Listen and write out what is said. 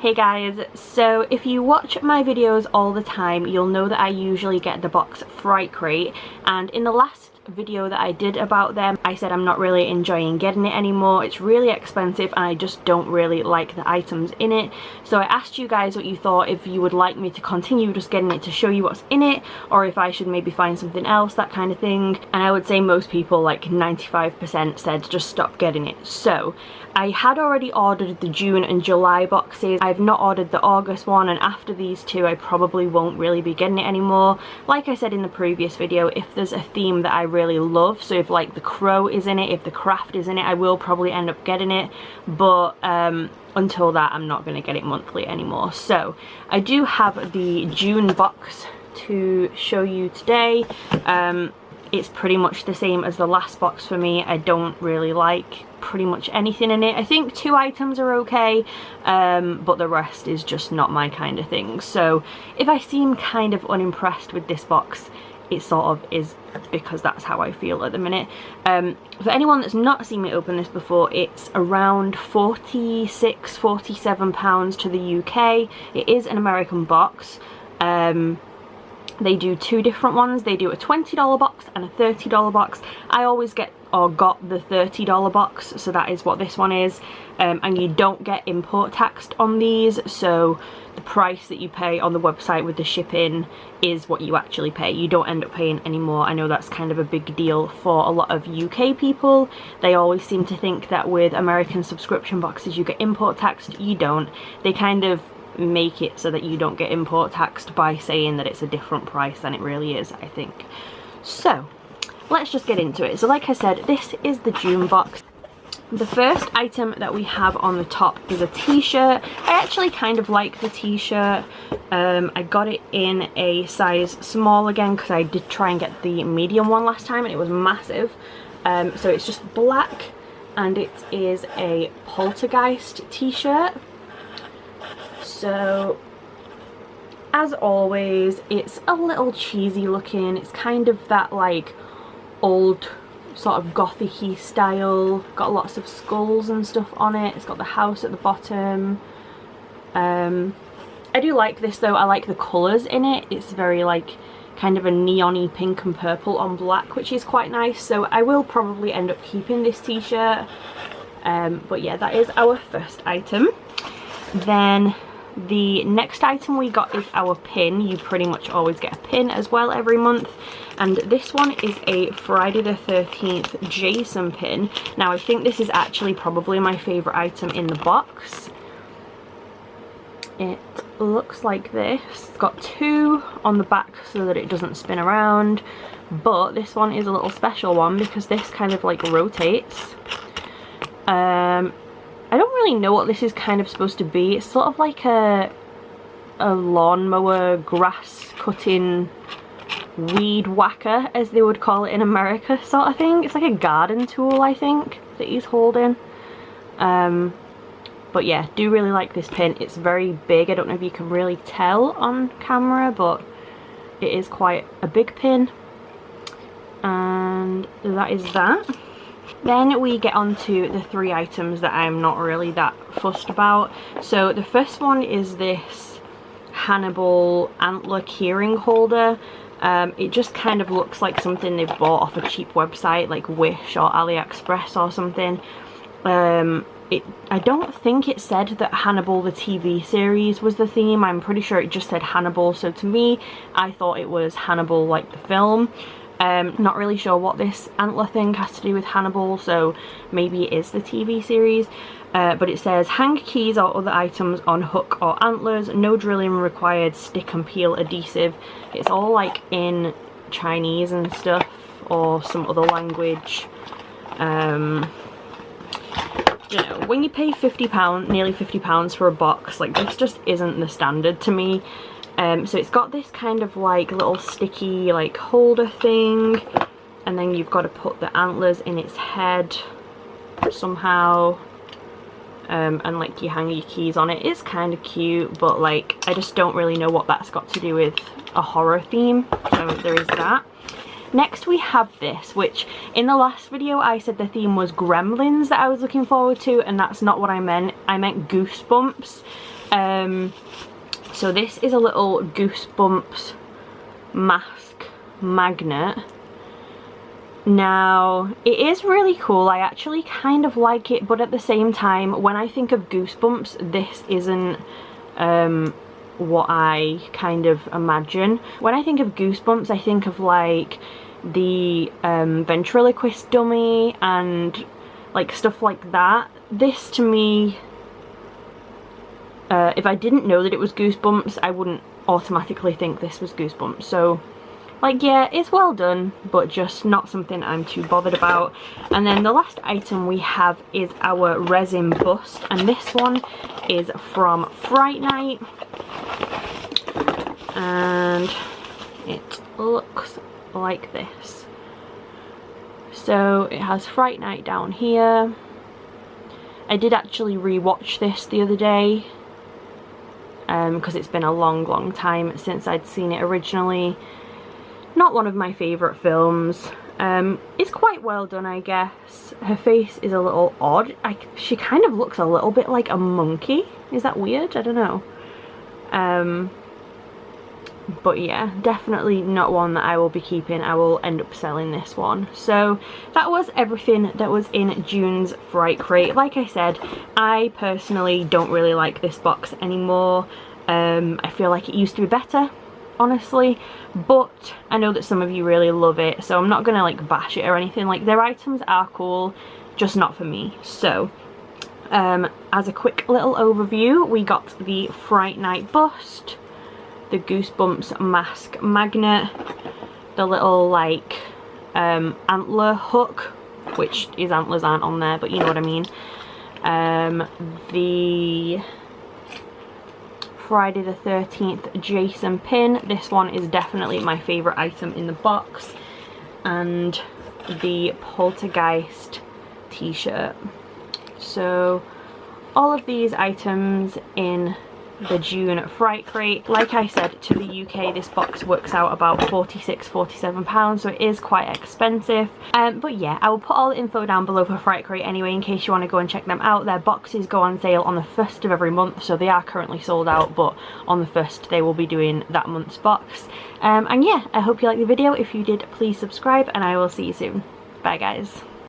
Hey guys, so if you watch my videos all the time, you'll know that I usually get the box Fright Crate, and in the last video that I did about them, I said I'm not really enjoying getting it anymore. It's really expensive and I just don't really like the items in it. So I asked you guys what you thought, if you would like me to continue just getting it to show you what's in it, or if I should maybe find something else, that kind of thing. And I would say most people, like 95%, said just stop getting it. So I had already ordered the June and July boxes. I've not ordered the August one, and after these two I probably won't really be getting it anymore. Like I said in the previous video, if there's a theme that I really love, so if like the Crow is in it, if the Craft is in it, I will probably end up getting it, but until that I'm not going to get it monthly anymore. So I do have the June box to show you today. It's pretty much the same as the last box for me. I don't really like pretty much anything in it. I think 2 items are okay, but the rest is just not my kind of thing. So if I seem kind of unimpressed with this box, it sort of is because that's how I feel at the minute. For anyone that's not seen me open this before, it's around £46–47 to the UK. It is an American box. They do 2 different ones. They do a $20 box and a $30 box. I always get or got the $30 box, so that is what this one is. And you don't get import taxed on these, so the price that you pay on the website with the shipping is what you actually pay. You don't end up paying any more. I know that's kind of a big deal for a lot of UK people. They always seem to think that with American subscription boxes you get import taxed. You don't. They kind of make it so that you don't get import taxed by saying that it's a different price than it really is, I think. So let's just get into it. So like I said, this is the June box. The first item that we have on the top is a t-shirt. I actually kind of like the t-shirt. I got it in a size small again because I did try and get the medium one last time and it was massive. So it's just black and it is a Poltergeist t-shirt. So as always, it's a little cheesy looking. It's kind of that like old sort of gothic-y style. Got lots of skulls and stuff on it. It's got the house at the bottom. I do like this though. I like the colours in it. It's very like kind of a neon-y pink and purple on black, which is quite nice. So I will probably end up keeping this t-shirt. But yeah, that is our first item. Then the next item we got is our pin. You pretty much always get a pin as well every month, and this one is a Friday the 13th Jason pin. Now I think this is actually probably my favourite item in the box. It looks like this. It's got 2 on the back so that it doesn't spin around, but this one is a little special one because this kind of like rotates. I don't really know what this is kind of supposed to be. It's sort of like a lawnmower, grass cutting, weed whacker as they would call it in America sort of thing. It's like a garden tool, I think, that he's holding. But yeah, do really like this pin. It's very big. I don't know if you can really tell on camera, but it is quite a big pin. And that is that. Then we get on to the 3 items that I'm not really that fussed about. So the first one is this Hannibal Antler keyring holder. It just kind of looks like something they've bought off a cheap website like Wish or AliExpress or something. I don't think it said that Hannibal the TV series was the theme. I'm pretty sure it just said Hannibal, so to me I thought it was Hannibal like the film. Not really sure what this antler thing has to do with Hannibal, so maybe it is the TV series. But it says hang keys or other items on hook or antlers, no drilling required, stick and peel adhesive. It's all like in Chinese and stuff or some other language. You know, when you pay £50, nearly £50 for a box, like this just isn't the standard to me. So it's got this kind of like little sticky like holder thing, and then you've got to put the antlers in its head somehow, and like you hang your keys on it. It's kind of cute, but like I just don't really know what that's got to do with a horror theme, so there is that. Next we have this, which in the last video I said the theme was Gremlins that I was looking forward to, and that's not what I meant. I meant Goosebumps. So this is a little Goosebumps mask magnet. Now, it is really cool. I actually kind of like it, but at the same time, when I think of Goosebumps, this isn't what I kind of imagine. When I think of Goosebumps, I think of like the ventriloquist dummy and like stuff like that. This to me, if I didn't know that it was Goosebumps, I wouldn't automatically think this was Goosebumps. So like, yeah, it's well done, but just not something I'm too bothered about. And then the last item we have is our Resin Bust, and this one is from Fright Night. And it looks like this. So it has Fright Night down here. I did actually rewatch this the other day, because it's been a long time since I'd seen it originally. Not one of my favourite films. It's quite well done, I guess. Her face is a little odd. She kind of looks a little bit like a monkey. Is that weird? I don't know. But yeah, definitely not one that I will be keeping. I will end up selling this one. So that was everything that was in June's Fright Crate. Like I said, I personally don't really like this box anymore. I feel like it used to be better, honestly, but I know that some of you really love it, so I'm not gonna like bash it or anything. Like, their items are cool, just not for me. So as a quick little overview, we got the Fright Night bust, the Goosebumps mask magnet, the little like antler hook, which his antlers aren't on there, but you know what I mean, the Friday the 13th Jason pin. This one is definitely my favourite item in the box, and the Poltergeist t-shirt. So all of these items in the June Fright Crate. Like I said, to the UK this box works out about £46–47, so it is quite expensive. But yeah, I will put all the info down below for Fright Crate anyway, in case you want to go and check them out. Their boxes go on sale on the 1st of every month, so they are currently sold out, but on the 1st they will be doing that month's box. And yeah, I hope you liked the video. If you did, please subscribe, and I will see you soon. Bye guys.